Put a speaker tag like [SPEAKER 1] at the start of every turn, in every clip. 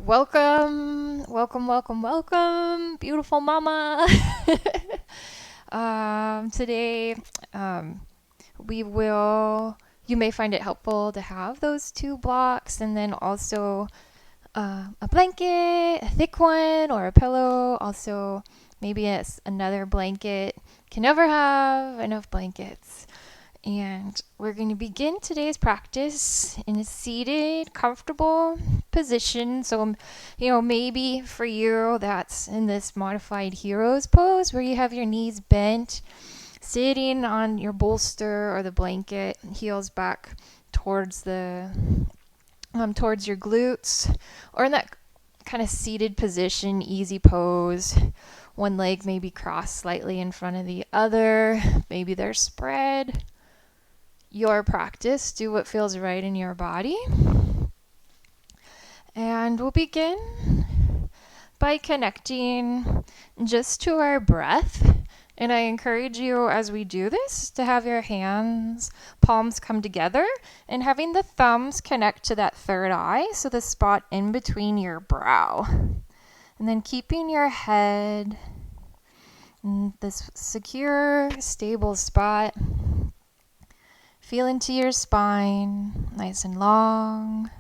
[SPEAKER 1] Welcome, beautiful mama. Today, you may find it helpful to have those two blocks and then also a blanket, a thick one, or a pillow. Also, maybe it's another blanket. Can never have enough blankets. And we're going to begin today's practice in a seated, comfortable position. So, maybe for you that's in this modified hero's pose where you have your knees bent, sitting on your bolster or the blanket, heels back towards towards your glutes, or in that kind of seated position, easy pose. One leg maybe crossed slightly in front of the other. Maybe they're spread. Your practice, do what feels right in your body. And we'll begin by connecting just to our breath. And I encourage you as we do this to have your palms come together and having the thumbs connect to that third eye, so the spot in between your brow. And then keeping your head in this secure, stable spot. Feel into your spine, nice and long.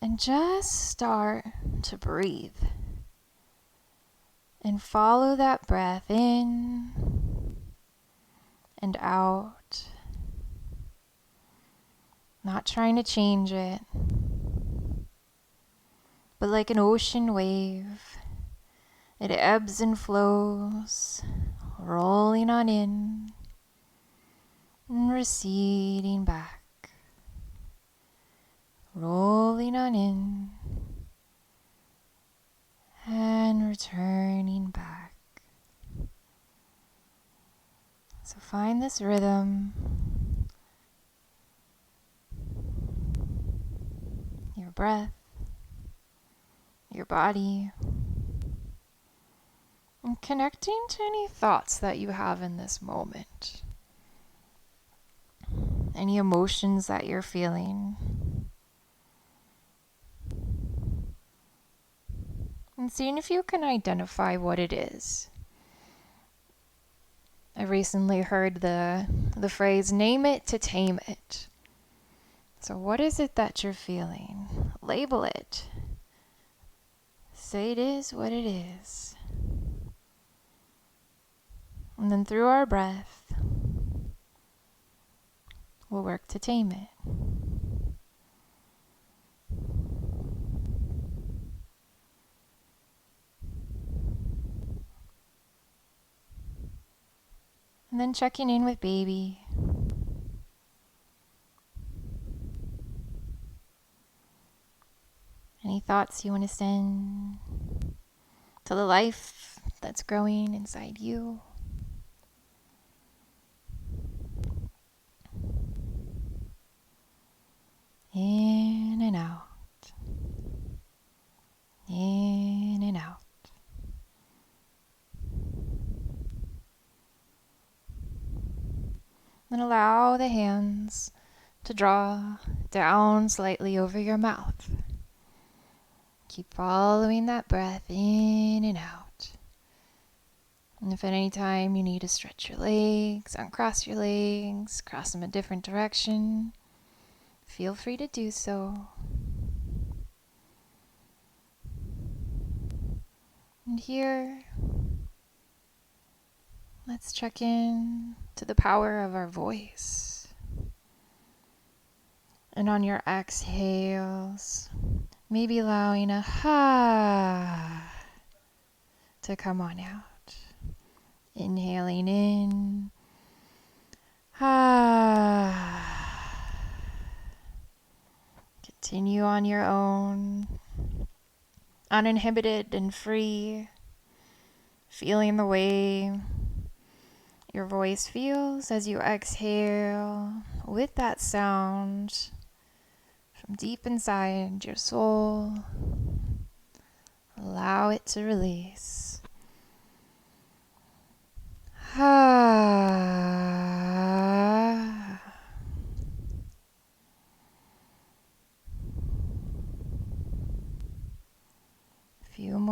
[SPEAKER 1] And just start to breathe. And follow that breath in and out. Not trying to change it, but like an ocean wave, it ebbs and flows, rolling on in and receding back, rolling on in and returning back. So find this rhythm, your breath, your body, and connecting to any thoughts that you have in this moment. Any emotions that you're feeling. And seeing if you can identify what it is. I recently heard the phrase, name it to tame it. So what is it that you're feeling? Label it. Say it is what it is. And then through our breath, we'll work to tame it. And then checking in with baby. Any thoughts you want to send to the life that's growing inside you? In and out. In and out. And allow the hands to draw down slightly over your mouth. Keep following that breath in and out. And if at any time you need to stretch your legs, uncross your legs, cross them a different direction, feel free to do so. And here, let's check in to the power of our voice. And on your exhales, maybe allowing a ha to come on out. Inhaling in, ha. Continue on your own, uninhibited and free, feeling the way your voice feels as you exhale with that sound from deep inside your soul. Allow it to release.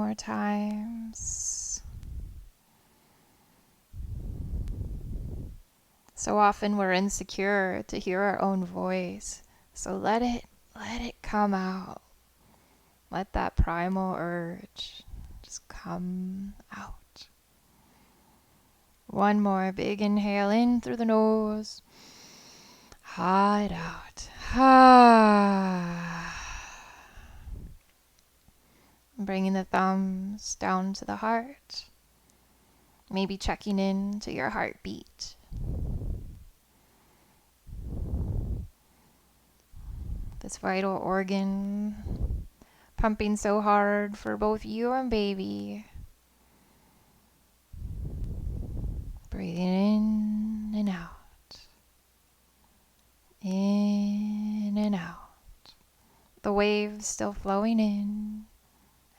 [SPEAKER 1] more times. So often we're insecure to hear our own voice. So let it come out. Let that primal urge just come out. One more big inhale in through the nose. Hide out. Bringing the thumbs down to the heart. Maybe checking in to your heartbeat. This vital organ pumping so hard for both you and baby. Breathing in and out. In and out. The waves still flowing in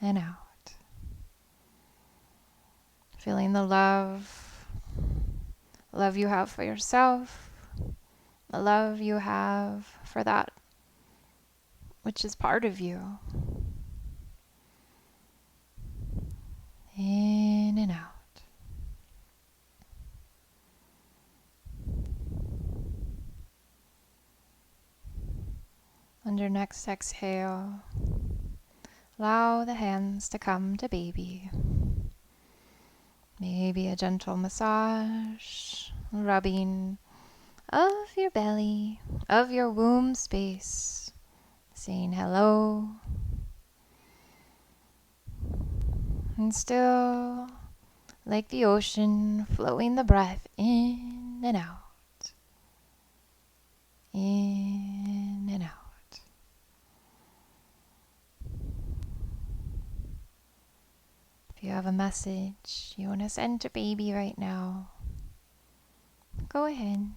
[SPEAKER 1] and out. Feeling the love you have for yourself, the love you have for that which is part of you. In and out. On your next exhale, allow the hands to come to baby. Maybe a gentle massage, rubbing of your belly, of your womb space, saying hello. And still, like the ocean, flowing the breath in and out. In and out. If you have a message you want to send to baby right now, go ahead.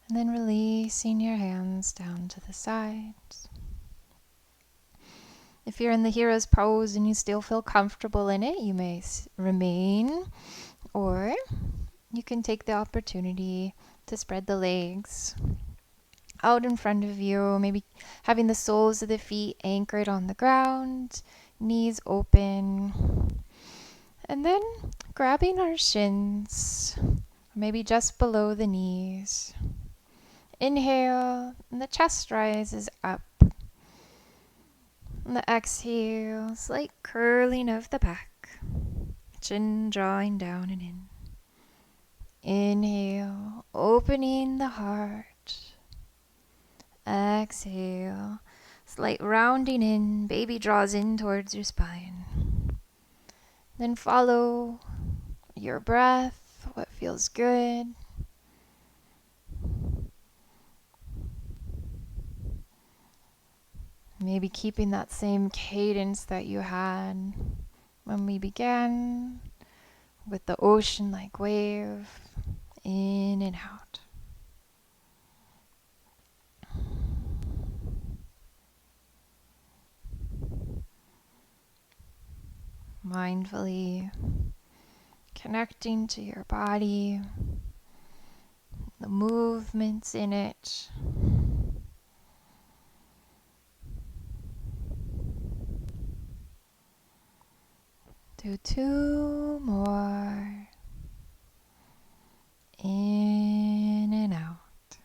[SPEAKER 1] And then releasing your hands down to the sides. If you're in the hero's pose and you still feel comfortable in it, you may remain, or you can take the opportunity to spread the legs out in front of you, maybe having the soles of the feet anchored on the ground, knees open, and then grabbing our shins, maybe just below the knees. Inhale, and the chest rises up. And the exhale, slight curling of the back, chin drawing down and in. Inhale, opening the heart. Exhale, slight rounding in, baby draws in towards your spine. Then follow your breath, what feels good. Maybe keeping that same cadence that you had when we began with the ocean-like wave, in and out. Mindfully connecting to your body, the movements in it. Do two more. In and out.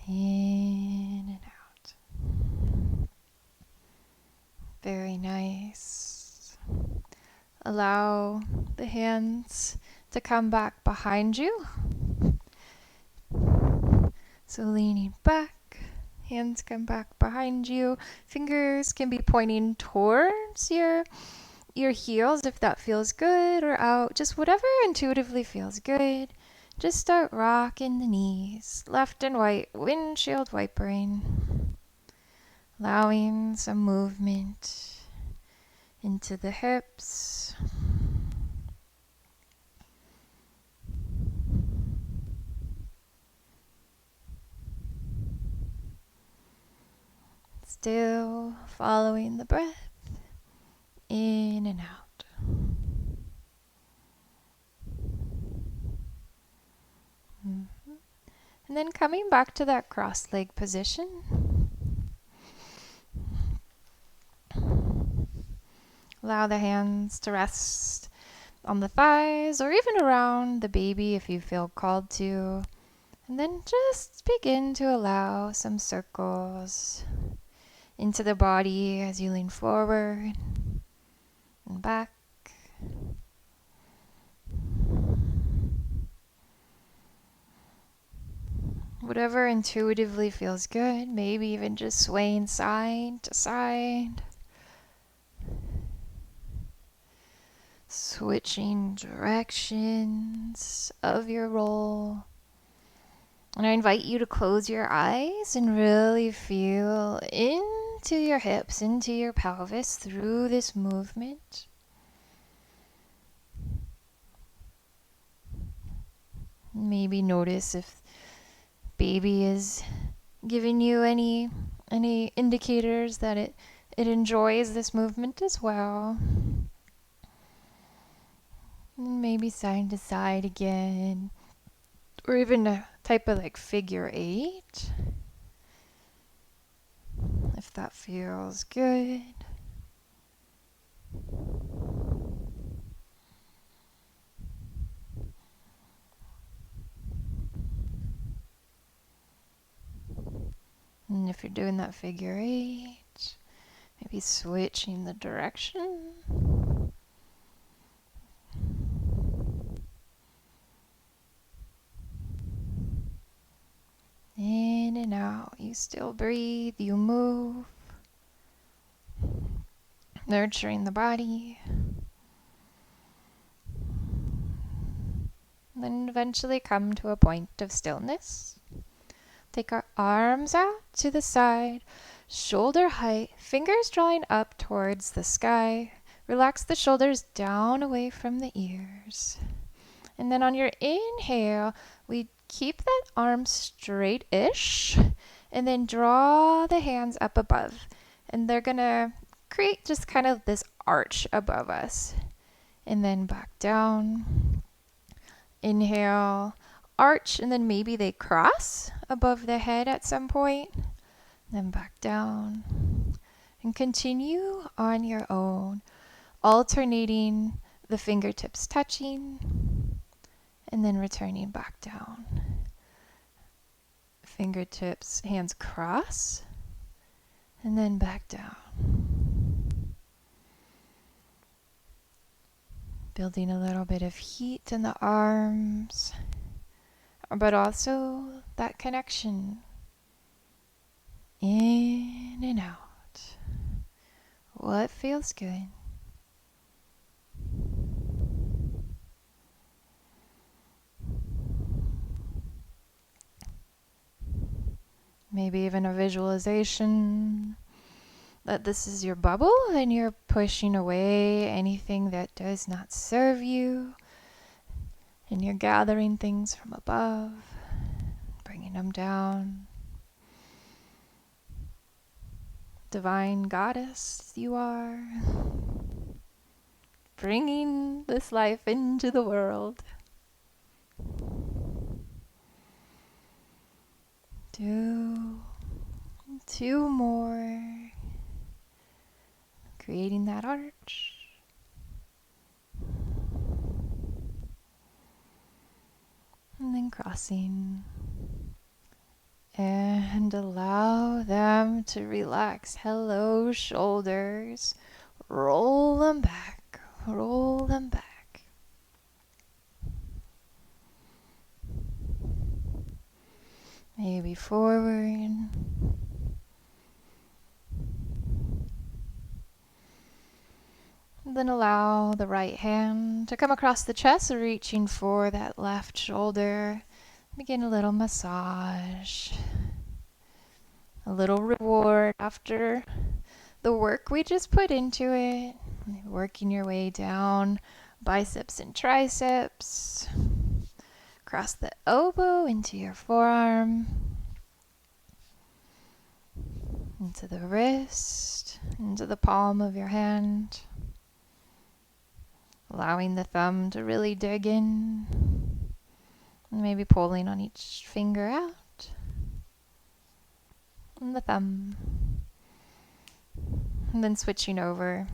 [SPEAKER 1] In and out. Very nice. Allow the hands to come back behind you. So leaning back, hands come back behind you. Fingers can be pointing towards your heels if that feels good, or out, just whatever intuitively feels good. Just start rocking the knees, left and right, windshield wipering. Allowing some movement into the hips. Still following the breath in and out. And then coming back to that cross leg position. Allow the hands to rest on the thighs or even around the baby if you feel called to. And then just begin to allow some circles into the body as you lean forward and back. Whatever intuitively feels good, maybe even just swaying side to side. Switching directions of your roll. And I invite you to close your eyes and really feel into your hips, into your pelvis through this movement. Maybe notice if baby is giving you any indicators that it enjoys this movement as well. And maybe side to side again. Or even a type of like figure 8. If that feels good. And if you're doing that figure 8, maybe switching the direction. In and out. You still breathe, you move. Nurturing the body. And then eventually come to a point of stillness. Take our arms out to the side, shoulder height, fingers drawing up towards the sky. Relax the shoulders down away from the ears. And then on your inhale, we keep that arm straight-ish and then draw the hands up above. And they're going to create just kind of this arch above us. And then back down. Inhale, arch, and then maybe they cross above the head at some point. Then back down. And continue on your own, alternating the fingertips touching and then returning back down. Fingertips, hands cross and then back down. Building a little bit of heat in the arms, but also that connection in and out. What feels good? Maybe even a visualization that this is your bubble and you're pushing away anything that does not serve you. And you're gathering things from above, bringing them down. Divine goddess you are, bringing this life into the world. Two more. Creating that arch. And then crossing. And allow them to relax. Hello, shoulders. Roll them back. Roll them back. Maybe forward. Then allow the right hand to come across the chest, reaching for that left shoulder. Begin a little massage. A little reward after the work we just put into it. Working your way down, biceps and triceps. Cross the elbow into your forearm. Into the wrist, into the palm of your hand. Allowing the thumb to really dig in. Maybe pulling on each finger out. And the thumb. And then switching over.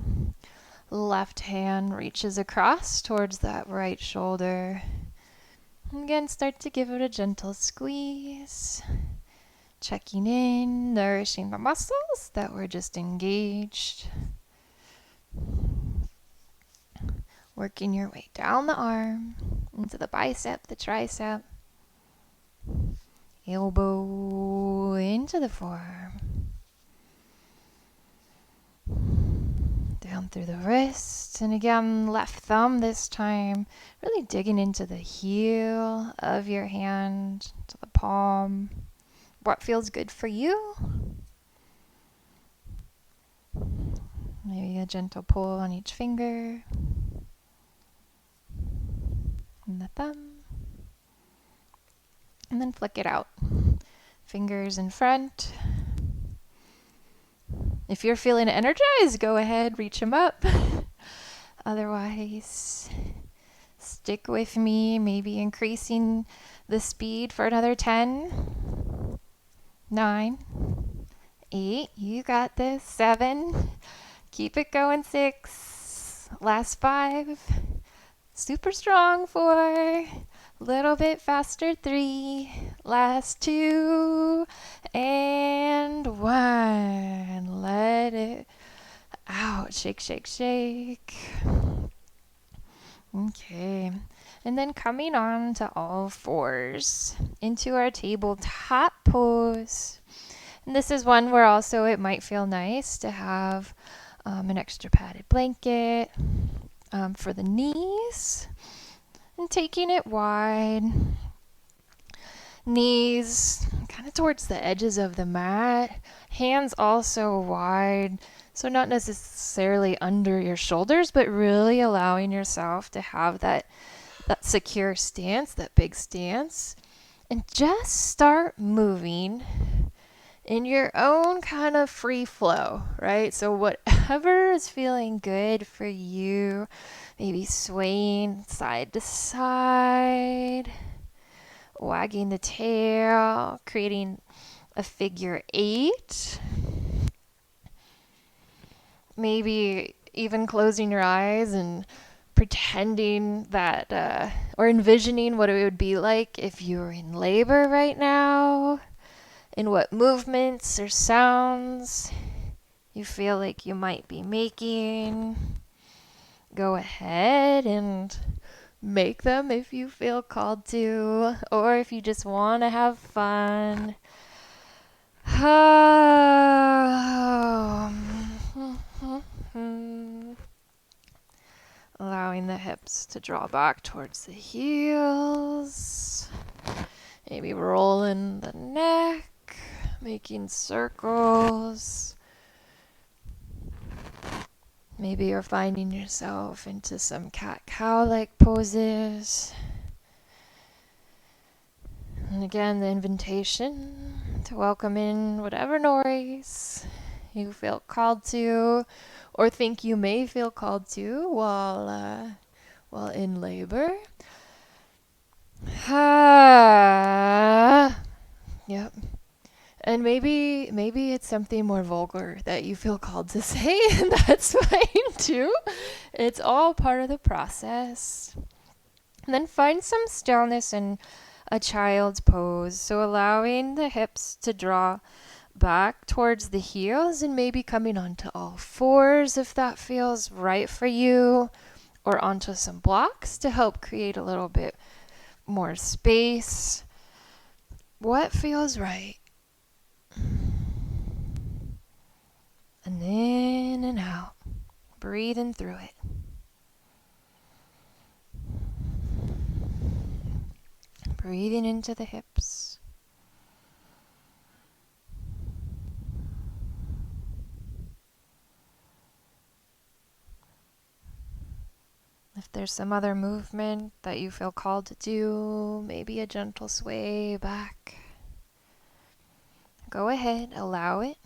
[SPEAKER 1] Left hand reaches across towards that right shoulder. And again, start to give it a gentle squeeze. Checking in, nourishing the muscles that were just engaged. Working your way down the arm, into the bicep, the tricep. Elbow into the forearm. Down through the wrist. And again, left thumb this time. Really digging into the heel of your hand, to the palm. What feels good for you? Maybe a gentle pull on each finger. And the thumb. And then flick it out. Fingers in front. If you're feeling energized, go ahead, reach them up. Otherwise, stick with me, maybe increasing the speed for another 10, 9, 8, you got this, 7, keep it going, 6, last 5, super strong, 4, little bit faster, 3, last 2, and 1. Let it out. Shake, shake, shake. Okay. And then coming on to all fours into our tabletop pose. And this is one where also it might feel nice to have an extra padded blanket for the knees. And taking it wide. Knees kind of towards the edges of the mat. Hands also wide. So not necessarily under your shoulders, but really allowing yourself to have that secure stance, that big stance. And just start moving in your own kind of free flow, right? So whatever is feeling good for you, maybe swaying side to side, wagging the tail, creating a figure 8. Maybe even closing your eyes and pretending that, or envisioning what it would be like if you were in labor right now, and what movements or sounds you feel like you might be making. Go ahead and make them if you feel called to, or if you just want to have fun. Allowing the hips to draw back towards the heels. Maybe rolling the neck, making circles. Maybe you're finding yourself into some cat-cow-like poses. And again, the invitation to welcome in whatever noise you feel called to, or think you may feel called to while in labor. Yep. And maybe it's something more vulgar that you feel called to say, and that's fine too. It's all part of the process. And then find some stillness in a child's pose. So allowing the hips to draw back towards the heels and maybe coming onto all fours if that feels right for you, or onto some blocks to help create a little bit more space. What feels right? And in and out, breathing through it. Breathing into the hips. If there's some other movement that you feel called to do, maybe a gentle sway back, go ahead, allow it.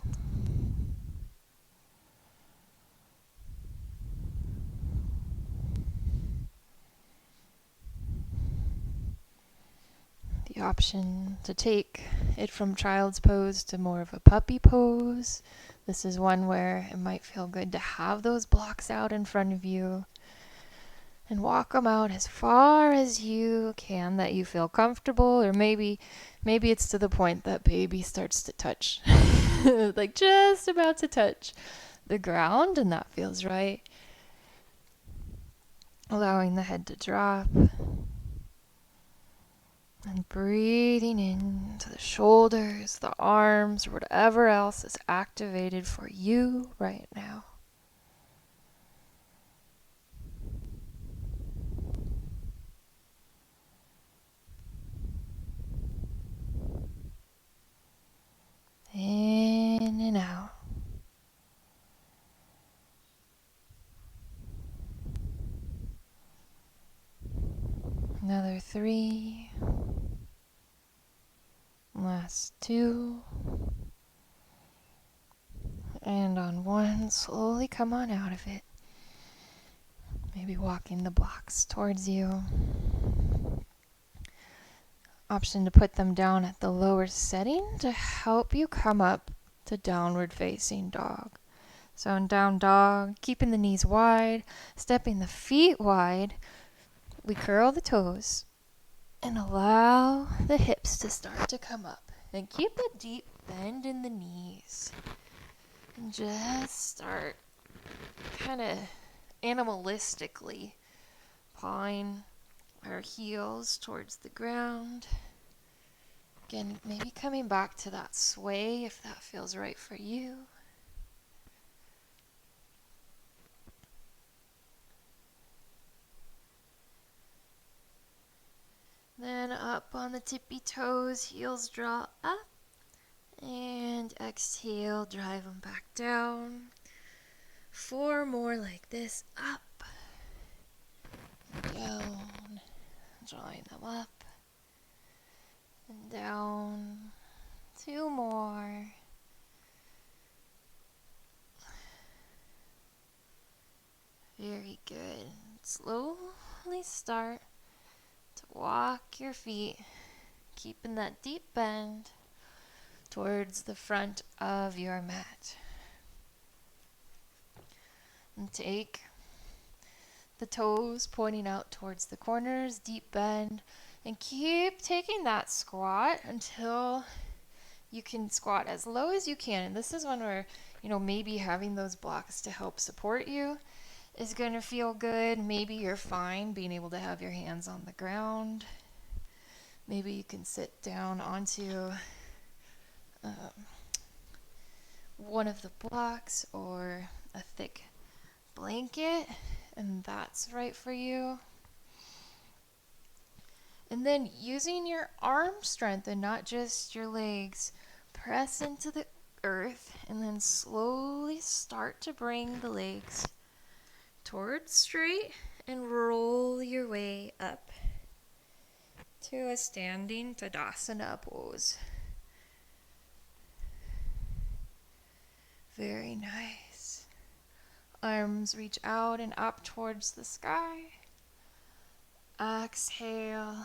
[SPEAKER 1] option to take it from child's pose to more of a puppy pose. This is one where it might feel good to have those blocks out in front of you and walk them out as far as you can that you feel comfortable, or maybe it's to the point that baby starts to touch, like just about to touch the ground, and that feels right. Allowing the head to drop and breathing into the shoulders, the arms, or whatever else is activated for you right now. In and out. Another 3. Last 2. And on 1, slowly come on out of it. Maybe walking the blocks towards you. Option to put them down at the lower setting to help you come up to downward facing dog. So in down dog, keeping the knees wide, stepping the feet wide, we curl the toes and allow the hips to start to come up. And keep a deep bend in the knees. And just start kind of animalistically pawing our heels towards the ground. Again, maybe coming back to that sway if that feels right for you. Then up on the tippy toes, heels draw up. And exhale, drive them back down. 4 more like this, up, down, drawing them up, and down. 2 more. Very good. Slowly start to walk your feet, keeping that deep bend towards the front of your mat. And take the toes pointing out towards the corners, deep bend, and keep taking that squat until you can squat as low as you can. And this is one where, maybe having those blocks to help support you is going to feel good. Maybe you're fine being able to have your hands on the ground. Maybe you can sit down onto one of the blocks or a thick blanket, and that's right for you. And then using your arm strength and not just your legs, press into the earth and then slowly start to bring the legs towards straight and roll your way up to a standing Tadasana pose. Very nice. Arms reach out and up towards the sky. Exhale,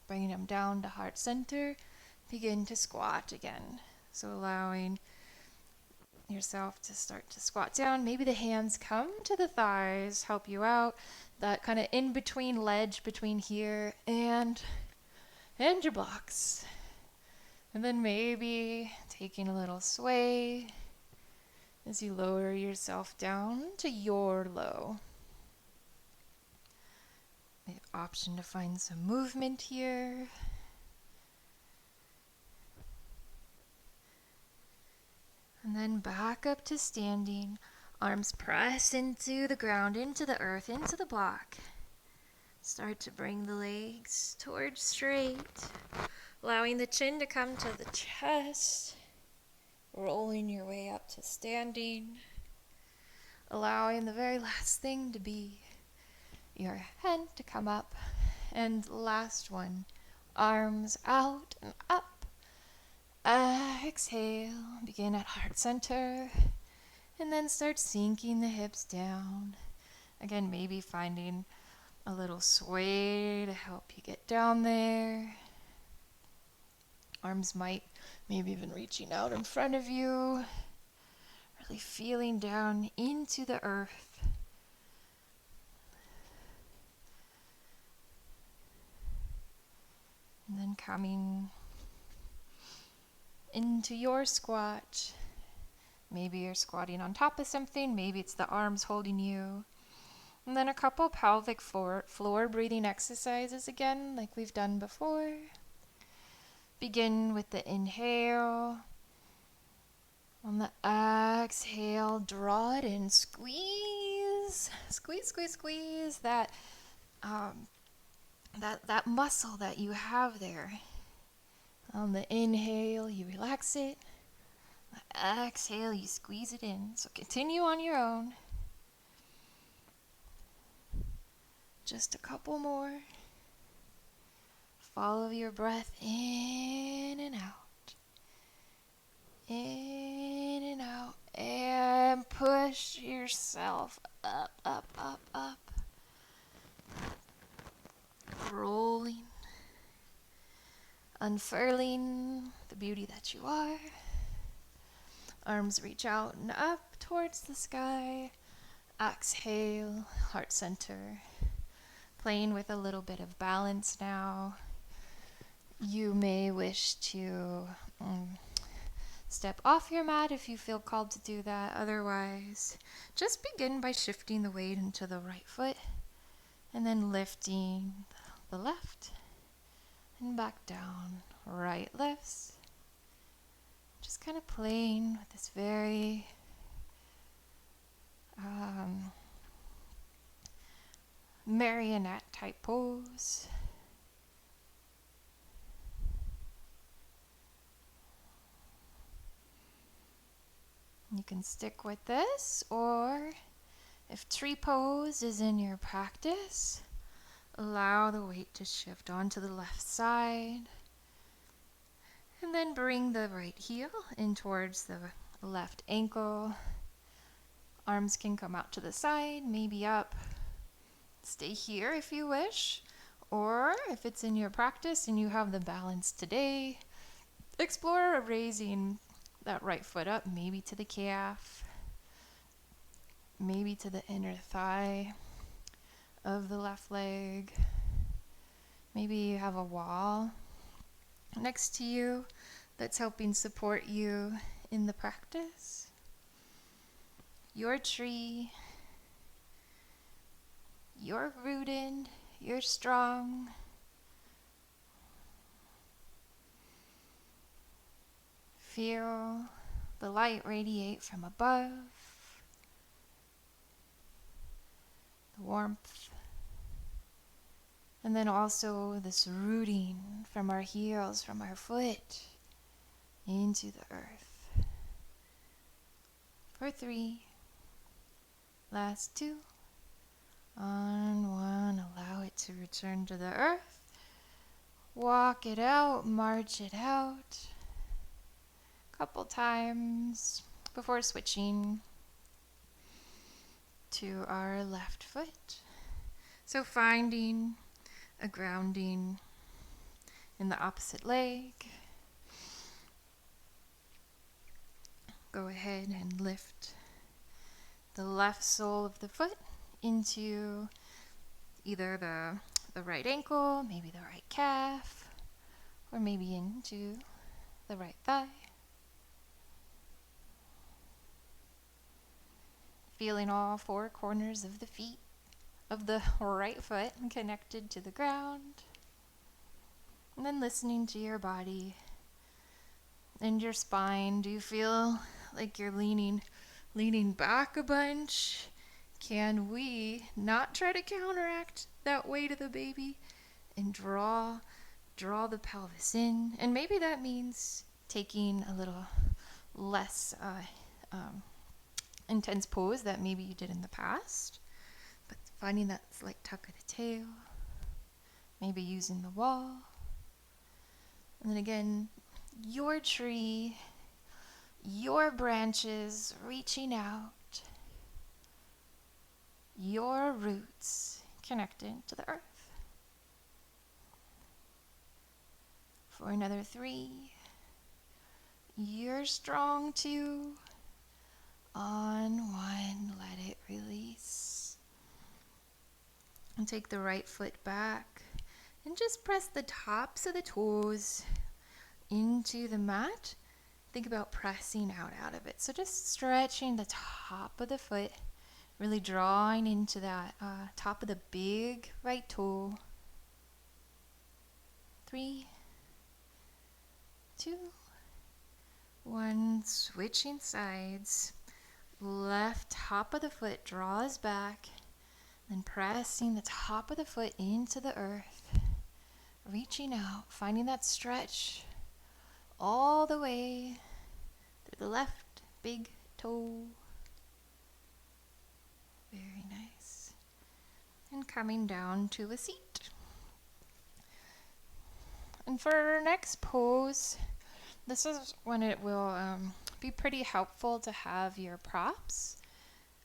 [SPEAKER 1] bringing them down to heart center. Begin to squat again. So allowing yourself to start to squat down. Maybe the hands come to the thighs, help you out. That kind of in-between ledge between here and your blocks. And then maybe taking a little sway as you lower yourself down to your low. The option to find some movement here. And then back up to standing. Arms press into the ground, into the earth, into the block. Start to bring the legs towards straight. Allowing the chin to come to the chest. Rolling your way up to standing. Allowing the very last thing to be your head to come up. And last one, arms out and up. Exhale, begin at heart center, and then start sinking the hips down. Again, maybe finding a little sway to help you get down there. Arms might maybe even reaching out in front of you. Really feeling down into the earth. And then coming into your squat. Maybe you're squatting on top of something. Maybe it's the arms holding you. And then a couple pelvic floor breathing exercises again, like we've done before. Begin with the inhale. On the exhale, draw it in, squeeze, squeeze, squeeze, squeeze that muscle that you have there. On the inhale, you relax it. On the exhale, you squeeze it in. So continue on your own. Just a couple more. Follow your breath in and out. In and out. And push yourself up, up, up, up. Rolling. Unfurling the beauty that you are. Arms reach out and up towards the sky. Exhale, heart center. Playing with a little bit of balance now. You may wish to step off your mat if you feel called to do that. Otherwise, just begin by shifting the weight into the right foot and then lifting the left and back down. Right lifts. Just kind of playing with this very marionette type pose. You can stick with this, or if tree pose is in your practice, allow the weight to shift onto the left side. And then bring the right heel in towards the left ankle. Arms can come out to the side, maybe up. Stay here if you wish. Or if it's in your practice and you have the balance today, explore raising that right foot up, maybe to the calf, maybe to the inner thigh of the left leg. Maybe you have a wall next to you that's helping support you in the practice. Your tree, you're rooted, you're strong. Feel the light radiate from above, the warmth, and then also this rooting from our heels, from our foot, into the earth. For 3, last 2, on 1, allow it to return to the earth. Walk it out, march it out. Couple times before switching to our left foot. So finding a grounding in the opposite leg. Go ahead and lift the left sole of the foot into either the right ankle, maybe the right calf, or maybe into the right thigh. Feeling all 4 corners of the feet of the right foot connected to the ground. And then listening to your body and your spine. Do you feel like you're leaning back a bunch? Can we not try to counteract that weight of the baby and draw the pelvis in? And maybe that means taking a little less intense pose that maybe you did in the past, but finding that slight tuck of the tail, maybe using the wall. And then again, your tree, your branches reaching out, your roots connected to the earth. For another 3, You're strong too. On one, let it release. And take the right foot back and just press the tops of the toes into the mat. Think about pressing out of it. So just stretching the top of the foot, really drawing into that top of the big right toe. 3, 2, 1. Switching sides. Left top of the foot draws back, then pressing the top of the foot into the earth. Reaching out, finding that stretch all the way through the left big toe. Very nice. And coming down to a seat. And for our next pose, this is when it will be pretty helpful to have your props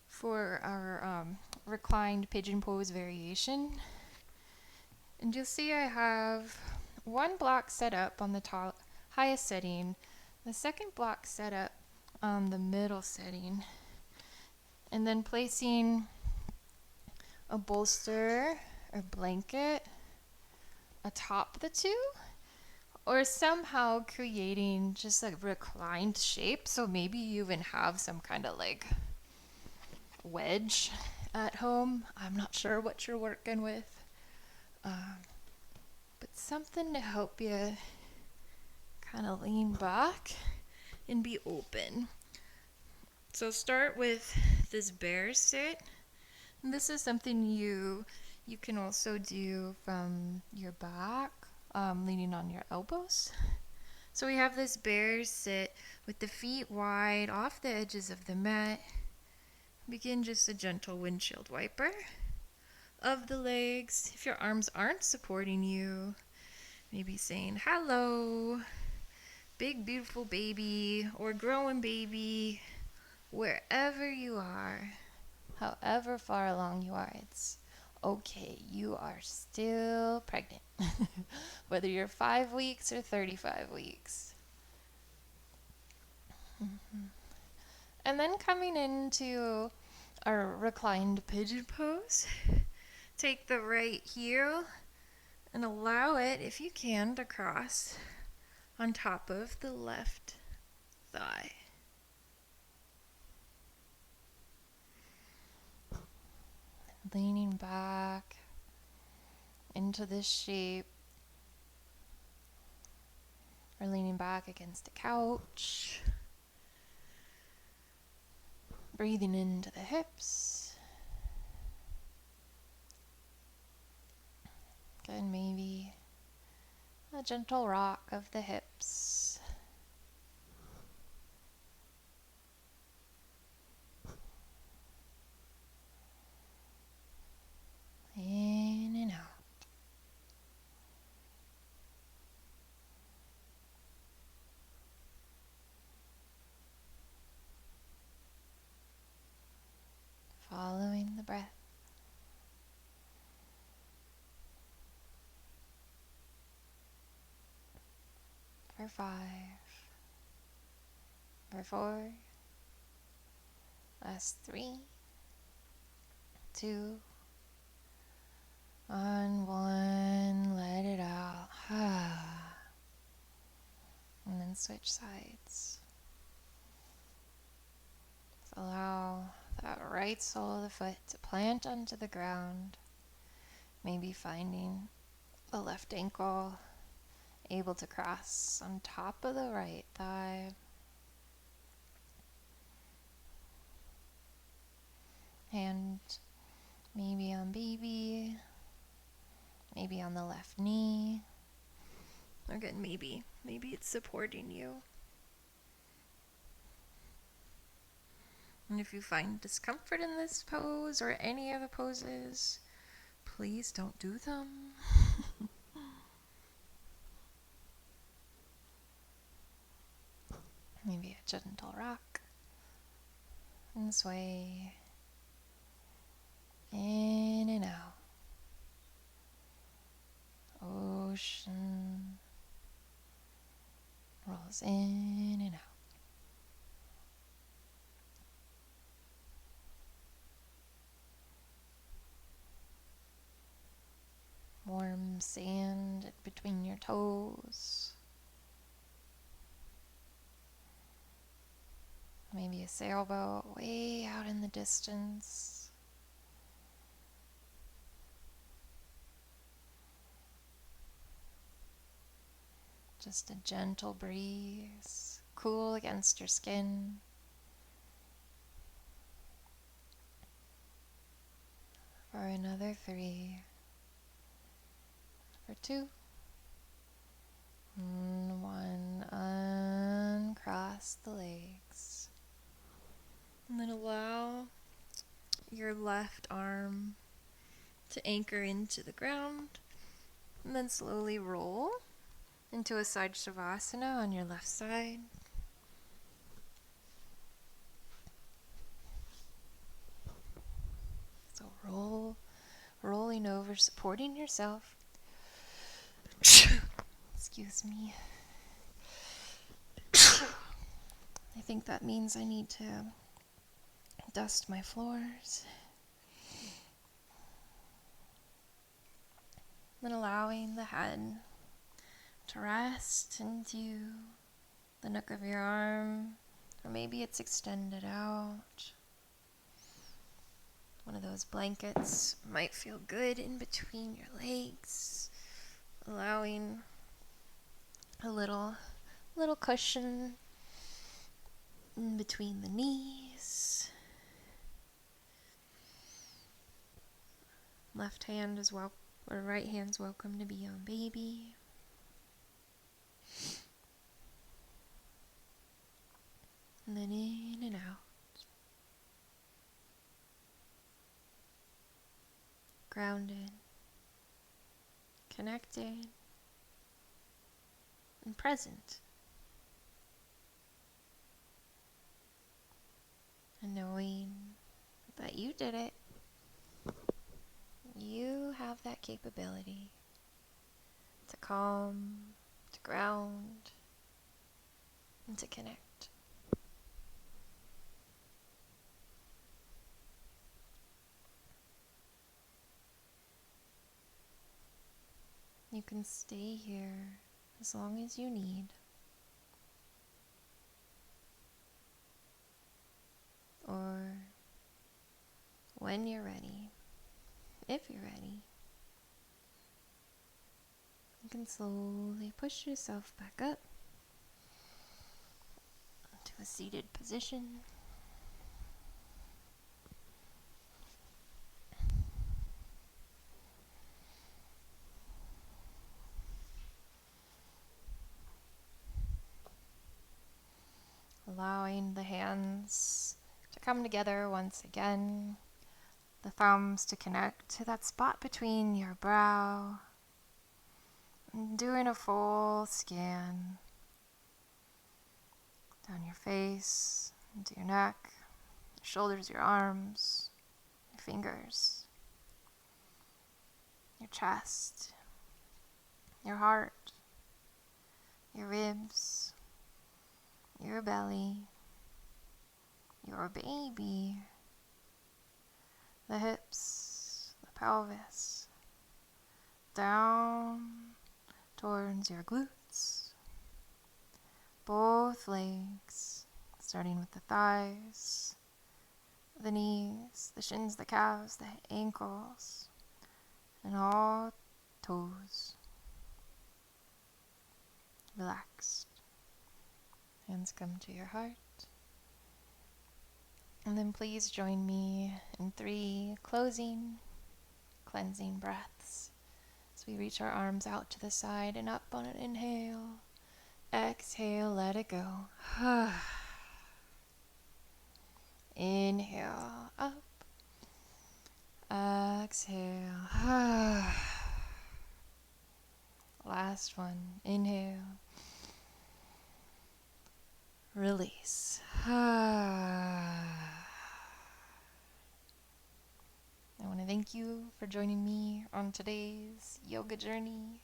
[SPEAKER 1] for our reclined pigeon pose variation. And you'll see I have one block set up on the top, highest setting, the second block set up on the middle setting, and then placing a bolster or blanket atop the two, or somehow creating just a reclined shape. So maybe you even have some kind of like wedge at home. I'm not sure what you're working with, but something to help you kind of lean back and be open. So start with this bear sit. And this is something you can also do from your back, leaning on your elbows. So we have this bear sit with the feet wide off the edges of the mat. Begin just a gentle windshield wiper of the legs. If your arms aren't supporting you, maybe saying hello, big beautiful baby, or growing baby, wherever you are, however far along you are, it's okay. You are still pregnant, whether you're 5 weeks or 35 weeks. And then coming into our reclined pigeon pose, take the right heel and allow it, if you can, to cross on top of the left thigh. Leaning back into this shape, or leaning back against the couch. Breathing into the hips. Then maybe a gentle rock of the hips. In and out. Following the breath. For 5. For 4. Last 3. 2. On 1. Let it out. And then switch sides. Allow that right sole of the foot to plant onto the ground. Maybe finding the left ankle able to cross on top of the right thigh. Hand maybe on baby, maybe on the left knee. Again, maybe it's supporting you. And if you find discomfort in this pose or any of the poses, please don't do them. Maybe a gentle rock and sway in and out. Ocean rolls in and out. some sand between your toes. Maybe a sailboat way out in the distance. Just a gentle breeze, cool against your skin. For another 3. For 2. And 1. Uncross the legs. And then allow your left arm to anchor into the ground. And then slowly roll into a side Savasana on your left side. So rolling over, supporting yourself. Excuse me. I think that means I need to dust my floors. Then allowing the head to rest into the nook of your arm, or maybe it's extended out. One of those blankets might feel good in between your legs, allowing a little cushion in between the knees. Left hand is welcome, or right hand's welcome to be on baby. And then in and out. Grounded, connected, and present. And knowing that you did it. You have that capability to calm, to ground, and to connect. You can stay here as long as you need. Or when you're ready, if you're ready, you can slowly push yourself back up to a seated position. Allowing the hands to come together once again. The thumbs to connect to that spot between your brow. And doing a full scan down your face, into your neck, your shoulders, your arms, your fingers, your chest, your heart, your ribs, your belly, your baby, the hips, the pelvis, down towards your glutes, both legs, starting with the thighs, the knees, the shins, the calves, the ankles, and all toes. Relaxed. Hands come to your heart. And then please join me in 3 closing, cleansing breaths as we reach our arms out to the side and up on an inhale. Exhale, let it go. Inhale, up. Exhale. Last one. Inhale. Release. I want to thank you for joining me on today's yoga journey,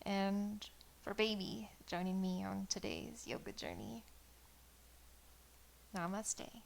[SPEAKER 1] and for baby joining me on today's yoga journey. Namaste.